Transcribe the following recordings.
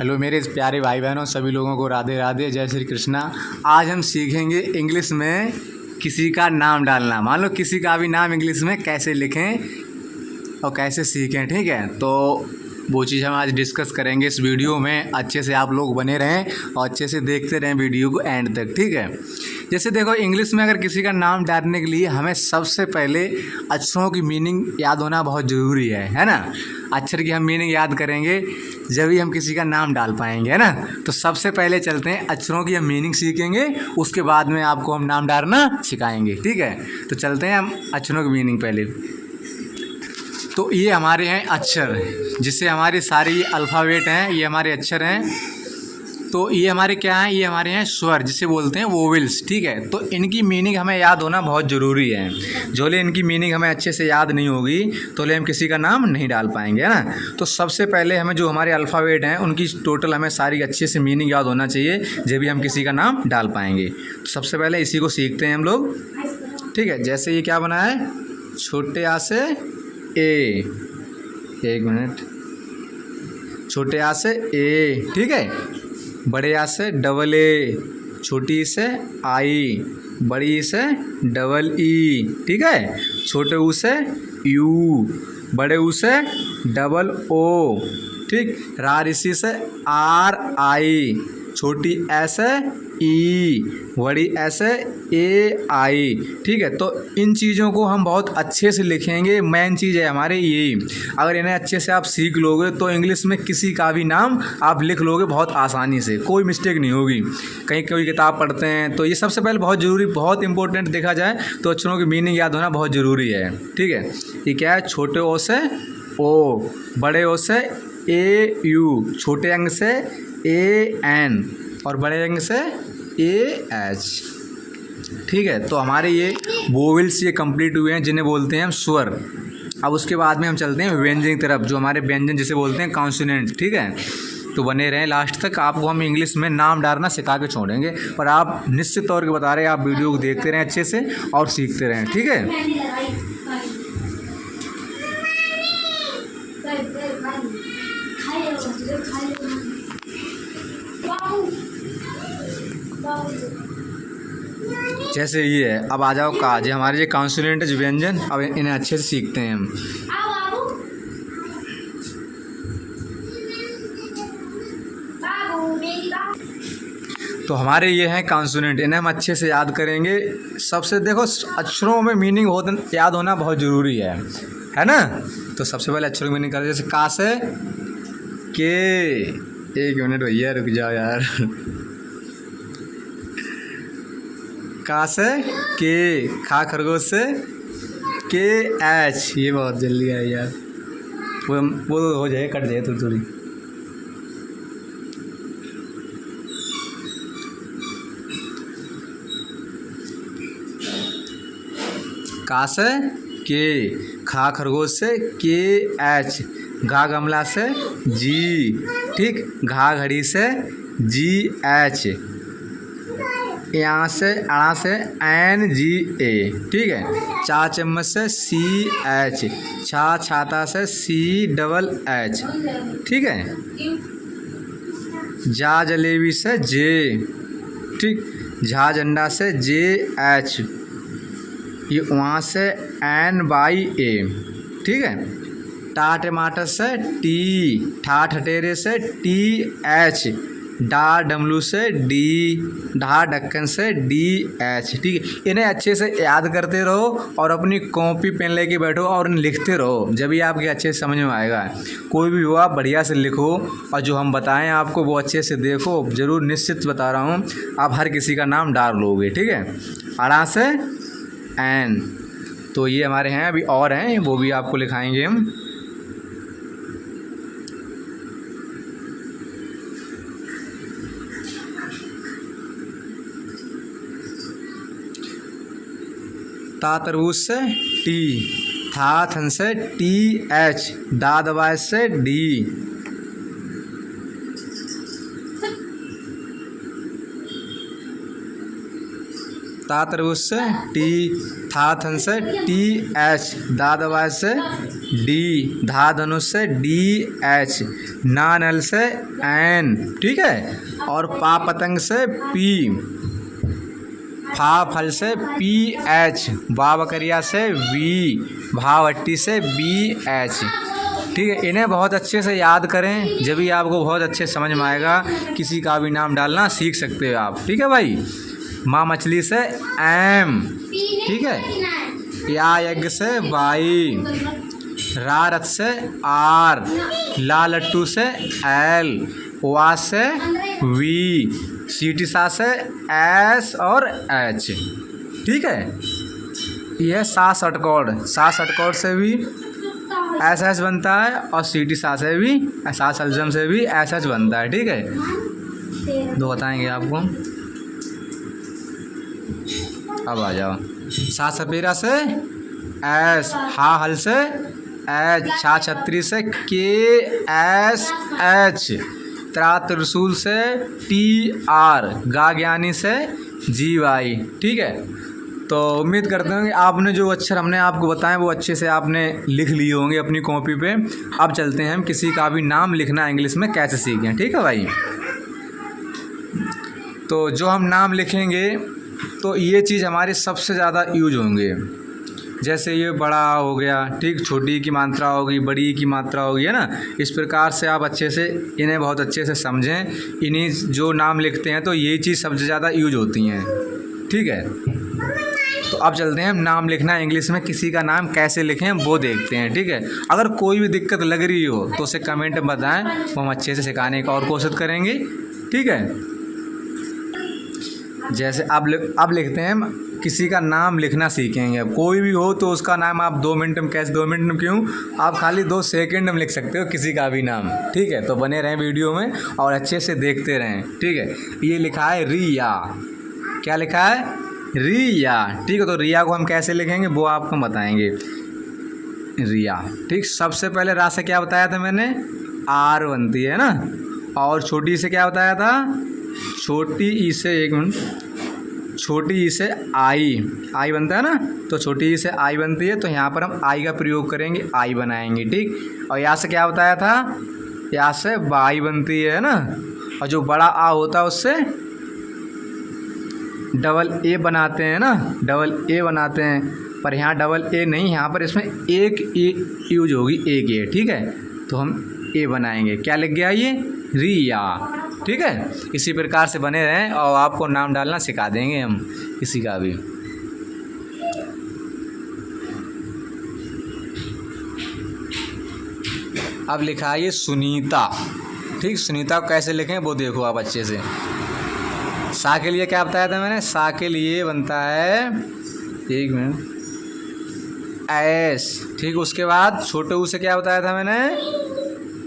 Hello मेरे प्यारे भाई बहनों, सभी लोगों को राधे राधे, जय श्री कृष्णा। आज हम सीखेंगे इंग्लिश में किसी का नाम डालना। मान लो किसी का भी नाम इंग्लिश में कैसे लिखें और कैसे सीखें, ठीक है। तो वो चीज़ हम आज डिस्कस करेंगे इस वीडियो में। अच्छे से आप लोग बने रहें और अच्छे से देखते रहें वीडियो को एंड तक, ठीक है। जैसे देखो, इंग्लिश में अगर किसी का नाम डालने के लिए हमें सबसे पहले अक्षरों की मीनिंग याद होना बहुत ज़रूरी है ना। अक्षर की हम मीनिंग याद करेंगे जब ही हम किसी का नाम डाल पाएंगे, है ना। तो सबसे पहले चलते हैं, अक्षरों की हम मीनिंग सीखेंगे, उसके बाद में आपको हम नाम डालना सिखाएंगे, ठीक है। तो चलते हैं हम अक्षरों की मीनिंग पहले। तो ये हमारे हैं अक्षर, जिससे हमारी सारी अल्फ़ाबेट हैं, ये हमारे अक्षर हैं। तो ये हमारे क्या हैं, ये हमारे हैं स्वर, जिसे बोलते हैं वोवेल्स, ठीक है। तो इनकी मीनिंग हमें याद होना बहुत ज़रूरी है। जोले इनकी मीनिंग हमें अच्छे से याद नहीं होगी तो ले हम किसी का नाम नहीं डाल पाएंगे, है ना। तो सबसे पहले हमें जो हमारे अल्फ़ाबेट हैं उनकी टोटल हमें सारी अच्छे से मीनिंग याद होना चाहिए, जब भी हम किसी का नाम डाल पाएंगे। तो सबसे पहले इसी को सीखते हैं हम लोग, ठीक है। जैसे ये क्या बना है, छोटे आ से ए, एक मिनट, छोटे आ से ए, ठीक है। बड़े आ से डबल ए, छोटी से आई, बड़ी से डबल ई, ठीक है। छोटे ऊ से यू, बड़े ऊ से डबल ओ, ठीक। रा ऋषि से आर आई, छोटी ए से ई, बड़ी ए से ए आई, ठीक है। तो इन चीज़ों को हम बहुत अच्छे से लिखेंगे, मेन चीज़ है हमारे यही। अगर इन्हें अच्छे से आप सीख लोगे तो इंग्लिश में किसी का भी नाम आप लिख लोगे बहुत आसानी से, कोई मिस्टेक नहीं होगी। कहीं कोई किताब पढ़ते हैं तो ये सबसे पहले बहुत ज़रूरी, बहुत इंपॉर्टेंट देखा जाए तो अक्षरों की मीनिंग याद होना बहुत ज़रूरी है, ठीक है। ये क्या है, छोटे ओ से ओ, बड़े ओ से ए यू, छोटे अंग से ए एन और बड़े अंग से ए एच, ठीक है। तो हमारे ये वोवेल्स ये कंप्लीट हुए हैं, जिन्हें बोलते हैं हम स्वर। अब उसके बाद में हम चलते हैं व्यंजन की तरफ, जो हमारे व्यंजन जिसे बोलते हैं कॉन्सोनेंट, ठीक है। तो बने रहें लास्ट तक, आपको हम इंग्लिश में नाम डालना सिखा के छोड़ेंगे, पर आप निश्चित तौर पर बता रहे हैं, आप वीडियो को देखते रहें अच्छे से और सीखते रहें, ठीक है। जैसे ये है, अब आ जाओ काज, हमारे ये कॉन्सोनेंट जो व्यंजन, अब इन्हें अच्छे से सीखते हैं हम। तो हमारे ये हैं कॉन्सोनेंट, इन्हें हम अच्छे से याद करेंगे। सबसे देखो, अक्षरों में मीनिंग याद होना बहुत ज़रूरी है ना। तो सबसे पहले अक्षरों की मीनिंग करें, जैसे का से के, एक मिनट भैया रुक जाओ यार। का से के, खा खरगोश से के एच, ये बहुत जल्दी है यार, वो हो जाए, कट जाए थोड़ी थोड़ी। का से के, खा खरगोश से के एच, घा गमला से जी, ठीक। घा घड़ी से जी एच, यहाँ से अड़ा से एन जी ए, ठीक है। चा चम्मच से सी एच, छा छाता से सी डबल एच, ठीक है। जा जलेबी से जे, ठीक। झा झंडा से जे एच, ये वहाँ से एन बाई ए, ठीक है। टा टमाटर से टी, ठा ठटेरे से टी एच, डा डमलू से डी, ढा ढक्कन से डी एच, ठीक है। इन्हें अच्छे से याद करते रहो और अपनी कॉपी पेन लेके बैठो और इन्हें लिखते रहो, जब भी आपके अच्छे से समझ में आएगा। कोई भी हो आप बढ़िया से लिखो और जो हम बताएं आपको वो अच्छे से देखो, ज़रूर निश्चित बता रहा हूँ आप हर किसी का नाम डाल लोगे, ठीक है। अड़ा से एन, तो ये हमारे हैं, अभी और हैं वो भी आपको लिखाएंगे हम। ता तरबूज से टी, था थन से टी एच, दा दबाए से डी, ता तरबूज से टी, था थन से टी एच, दा दवाई से डी, धा धनुष से डी एच, ना नल से एन, ठीक है, और पा पतंग से पी, फा फल से पी एच, बा बकरिया से वी, भा भट्टी से बी एच, ठीक है। इन्हें बहुत अच्छे से याद करें, जब भी आपको बहुत अच्छे समझ में आएगा। किसी का भी नाम डालना सीख सकते हो आप, ठीक है भाई। माँ मछली से एम, ठीक है, या यज्ञ से वाई, रा रथ से आर, ला लट्टू से एल, वा से वी, सीटी सा से एस और एच, ठीक है। यह सा षटकोण, सा षटकोण से भी एस एच बनता है और सीटी सा से भी, सा सलजम से भी एस एच बनता है, ठीक है। दो बताएंगे आपको। अब आ जाओ। सा सपेरा से एस, हा हल से एच, छा छतरी से के एस एच, त्रा त्रिशूल से टी आर, गा ज्ञानी से जी वाई, ठीक है। तो उम्मीद करते हैं कि आपने जो अक्षर हमने आपको बताए वो अच्छे से आपने लिख लिए होंगे अपनी कॉपी पे। अब चलते हैं हम किसी का भी नाम लिखना इंग्लिश में कैसे सीखें, ठीक है भाई। तो जो हम नाम लिखेंगे तो ये चीज़ हमारी सबसे ज़्यादा यूज होंगे। जैसे ये बड़ा हो गया, ठीक, छोटी की मात्रा होगी, बड़ी की मात्रा होगी, है ना। इस प्रकार से आप अच्छे से इन्हें बहुत अच्छे से समझें। इन्हीं जो नाम लिखते हैं तो यही चीज़ सबसे ज़्यादा यूज होती हैं, ठीक है। तो अब चलते हैं हम नाम लिखना इंग्लिश में किसी का नाम कैसे लिखें वो देखते हैं, ठीक है। अगर कोई भी दिक्कत लग रही हो तो उसे कमेंट में बताएं, वो हम अच्छे से सिखाने का और कोशिश करेंगे, ठीक है। जैसे अब लिखते हैं हम किसी का नाम लिखना सीखेंगे। अब कोई भी हो तो उसका नाम आप 2 मिनट में, कैसे 2 मिनट में क्यों, आप खाली 2 सेकंड में लिख सकते हो किसी का भी नाम, ठीक है। तो बने रहें वीडियो में और अच्छे से देखते रहें, ठीक है। ये लिखा है रिया, क्या लिखा है, रिया, ठीक है। तो रिया को हम कैसे लिखेंगे वो आपको बताएंगे। रिया, ठीक। सबसे पहले रा से क्या बताया था मैंने, आर बनती है ना, और छोटी से क्या बताया था, छोटी ई से, एक मिनट, छोटी ई से आई बनता है ना, तो छोटी ई से आई बनती है, तो यहाँ पर हम आई का प्रयोग करेंगे, आई बनाएंगे, ठीक। और यहाँ से क्या बताया था, यहाँ से बाई बनती है ना, और जो बड़ा आ होता है उससे डबल ए बनाते हैं ना, डबल ए बनाते हैं, पर यहाँ डबल ए नहीं, यहाँ पर इसमें एक ए यूज होगी, एक ए, ठीक है। तो हम ए बनाएंगे, क्या लिख गया ये, रिया, ठीक है। इसी प्रकार से बने रहें और आपको नाम डालना सिखा देंगे हम किसी का भी। अब लिखा है ये सुनीता, ठीक। सुनीता को कैसे लिखें वो देखो आप अच्छे से। सा के लिए क्या बताया था मैंने, सा के लिए बनता है, एक मिनट, एस, ठीक। उसके बाद छोटे ऊ से क्या बताया था मैंने,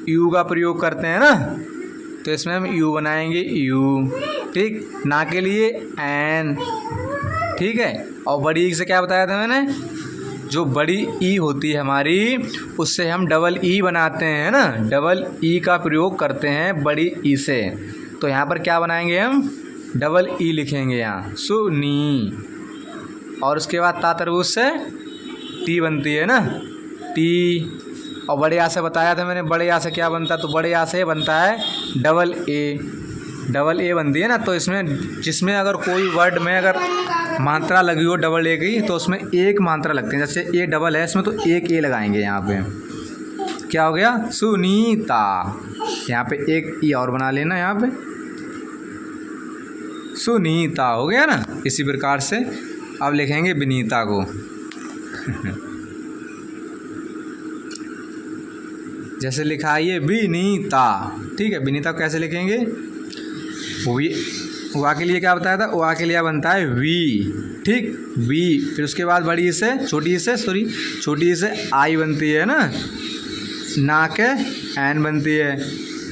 यू का प्रयोग करते हैं ना, तो इसमें हम यू बनाएंगे, यू, ठीक। ना के लिए एन, ठीक है। और बड़ी ई से क्या बताया था मैंने, जो बड़ी ई होती है हमारी उससे हम डबल ई बनाते हैं ना, डबल ई का प्रयोग करते हैं बड़ी ई से। तो यहाँ पर क्या बनाएंगे हम, डबल ई लिखेंगे यहाँ, सुनी। और उसके बाद ता तरबूज से टी बनती है ना, टी। और बड़े आ से बताया था मैंने, बड़े आ से क्या बनता है, तो बड़े आ से बनता है डबल ए, डबल ए बनती है ना। तो इसमें जिसमें अगर कोई वर्ड में अगर मात्रा लगी हो डबल ए की तो उसमें एक मात्रा लगती है। जैसे ए डबल है इसमें तो एक ए लगाएंगे यहाँ पे, क्या हो गया, सुनीता। यहाँ पे एक ई और बना लेना, यहाँ पे सुनीता हो गया ना। इसी प्रकार से अब लिखेंगे विनीता को। जैसे लिखा है ये विनीता, ठीक है। विनीता को कैसे लिखेंगे, वा के लिए क्या बताया था, वा के लिए बनता है वी, ठीक, वी। फिर उसके बाद बड़ी से, छोटी से, सॉरी, छोटी से आई बनती है ना के एन बनती है।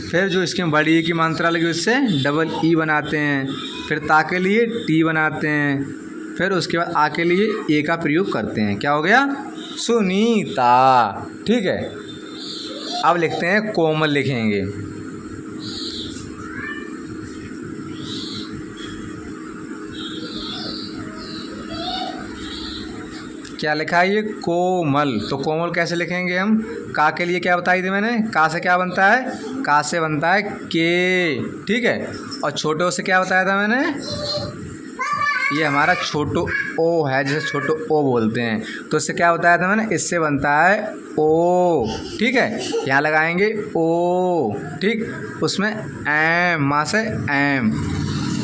फिर जो इसके बड़ी की मात्रा लगी उससे डबल ई बनाते हैं। फिर ता के लिए टी बनाते हैं। फिर उसके बाद आ के लिए ए का प्रयोग करते हैं, क्या हो गया, सुनीता, ठीक है। अब लिखते हैं कोमल, लिखेंगे क्या लिखा है ये? कोमल। तो कोमल कैसे लिखेंगे हम? का के लिए क्या बताई थी मैंने? का से क्या बनता है? का से बनता है के, ठीक है। और छोटे ओ से क्या बताया था मैंने? ये हमारा छोटो ओ है, जिसे छोटो ओ बोलते हैं। तो इससे क्या बताया था मैंने? इससे बनता है ओ, ठीक है। यहाँ लगाएंगे ओ, ठीक। उसमें एम, माँ से एम।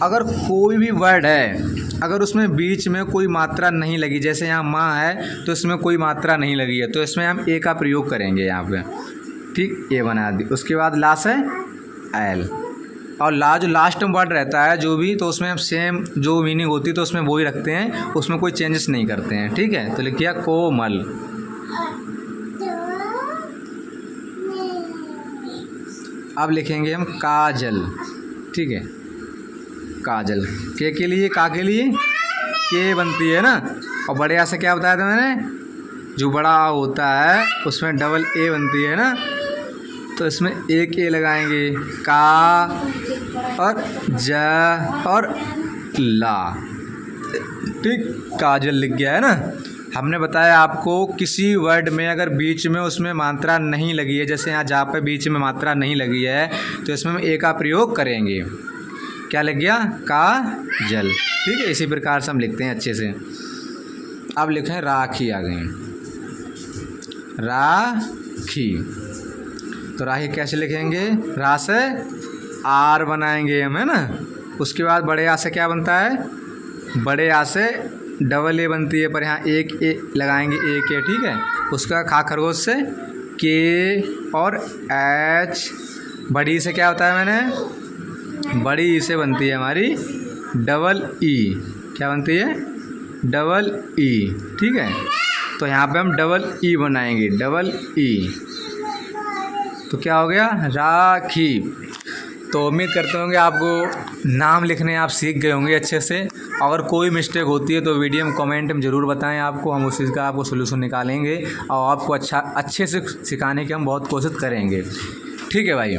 अगर कोई भी वर्ड है, अगर उसमें बीच में कोई मात्रा नहीं लगी, जैसे यहाँ माँ है तो इसमें कोई मात्रा नहीं लगी है, तो इसमें हम ए का प्रयोग करेंगे यहाँ पे, ठीक। ए बना दी। उसके बाद ला से एल, और ला जो लास्ट में वर्ड रहता है जो भी, तो उसमें हम सेम जो मीनिंग होती है तो उसमें वो ही रखते हैं, उसमें कोई चेंजेस नहीं करते हैं, ठीक है। तो लिख दिया कोमल। अब लिखेंगे हम काजल, ठीक है। काजल के लिए, का के लिए के बनती है ना। और बड़े आ से क्या बताया था मैंने? जो बड़ा आ होता है उसमें डबल ए बनती है ना, तो इसमें एक ए लगाएंगे। का और ज और ला, ठीक। काजल लिख गया है ना। हमने बताया आपको किसी वर्ड में अगर बीच में उसमें मात्रा नहीं लगी है, जैसे यहाँ जहाँ पे बीच में मात्रा नहीं लगी है तो इसमें हम ए का प्रयोग करेंगे। क्या लग गया? का जल, ठीक है। इसी प्रकार से हम लिखते हैं अच्छे से। अब लिखें राखी, आ गई राखी। तो राखी कैसे लिखेंगे? रा से आर बनाएंगे हम, है ना। उसके बाद बड़े आ से क्या बनता है? बड़े आ से डबल ए बनती है, पर यहाँ एक ए लगाएंगे, एक ए, ठीक है। उसका खा खरगोश से के और एच। बड़ी से क्या होता है मैंने? बड़ी ई से बनती है हमारी डबल ई। क्या बनती है? डबल ई, ठीक है। तो यहाँ पे हम डबल ई बनाएंगे, डबल ई। तो क्या हो गया? राखी। तो उम्मीद करते होंगे आपको नाम लिखने आप सीख गए होंगे अच्छे से। अगर कोई मिस्टेक होती है तो वीडियो में कमेंट में ज़रूर बताएं आपको, हम उस चीज़ का आपको सोल्यूशन निकालेंगे और आपको अच्छे से सिखाने की हम बहुत कोशिश करेंगे, ठीक है भाई।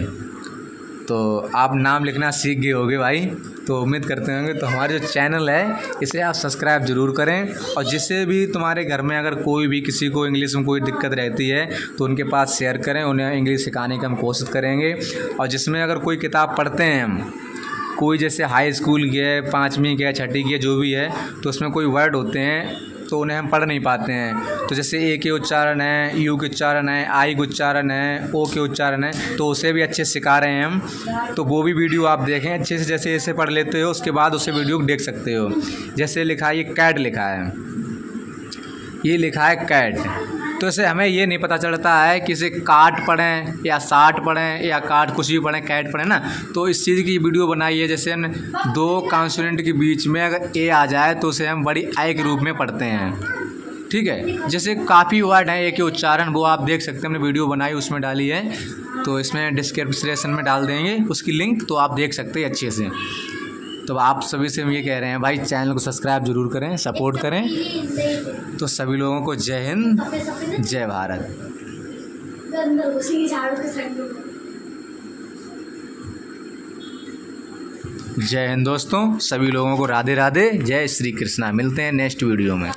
तो आप नाम लिखना सीख गए होंगे भाई, तो उम्मीद करते होंगे। तो हमारे जो चैनल है इसे आप सब्सक्राइब ज़रूर करें, और जिससे भी तुम्हारे घर में अगर कोई भी किसी को इंग्लिश में कोई दिक्कत रहती है तो उनके पास शेयर करें, उन्हें इंग्लिश सिखाने की हम कोशिश करेंगे। और जिसमें अगर कोई किताब पढ़ते हैं हम, कोई जैसे हाई स्कूल की है, 5वीं की है, 6ठी की है, जो भी है, तो उसमें कोई वर्ड होते हैं तो उन्हें हम पढ़ नहीं पाते हैं। तो जैसे ए के उच्चारण है, यू के उच्चारण है, आई के उच्चारण है, ओ के उच्चारण है, तो उसे भी अच्छे से सिखा रहे हैं हम। तो वो भी वीडियो आप देखें अच्छे से, जैसे ऐसे पढ़ लेते हो उसके बाद उसे वीडियो देख सकते हो। जैसे लिखा है ये कैट लिखा है, ये लिखा है कैट, तो इससे हमें ये नहीं पता चलता है कि इसे काट पढ़ें या साठ पढ़ें या काट कुछ भी पढ़ें, कैट पढ़ें ना। तो इस चीज़ की वीडियो बनाई है, जैसे हम दो कॉन्सोनेंट के बीच में अगर ए आ जाए तो उसे हम बड़ी आई के रूप में पढ़ते हैं, ठीक है। जैसे काफ़ी वर्ड हैं ए के उच्चारण, वो आप देख सकते हैं, हमने वीडियो बनाई उसमें डाली है, तो इसमें डिस्क्रिप्शन में डाल देंगे उसकी लिंक, तो आप देख सकते हैं अच्छे से। तो आप सभी से हम ये कह रहे हैं भाई, चैनल को सब्सक्राइब ज़रूर करें, सपोर्ट करें। तो सभी लोगों को जय हिंद, जय भारत। जय हिंद दोस्तों, सभी लोगों को राधे राधे, जय श्री कृष्णा। मिलते हैं नेक्स्ट वीडियो में।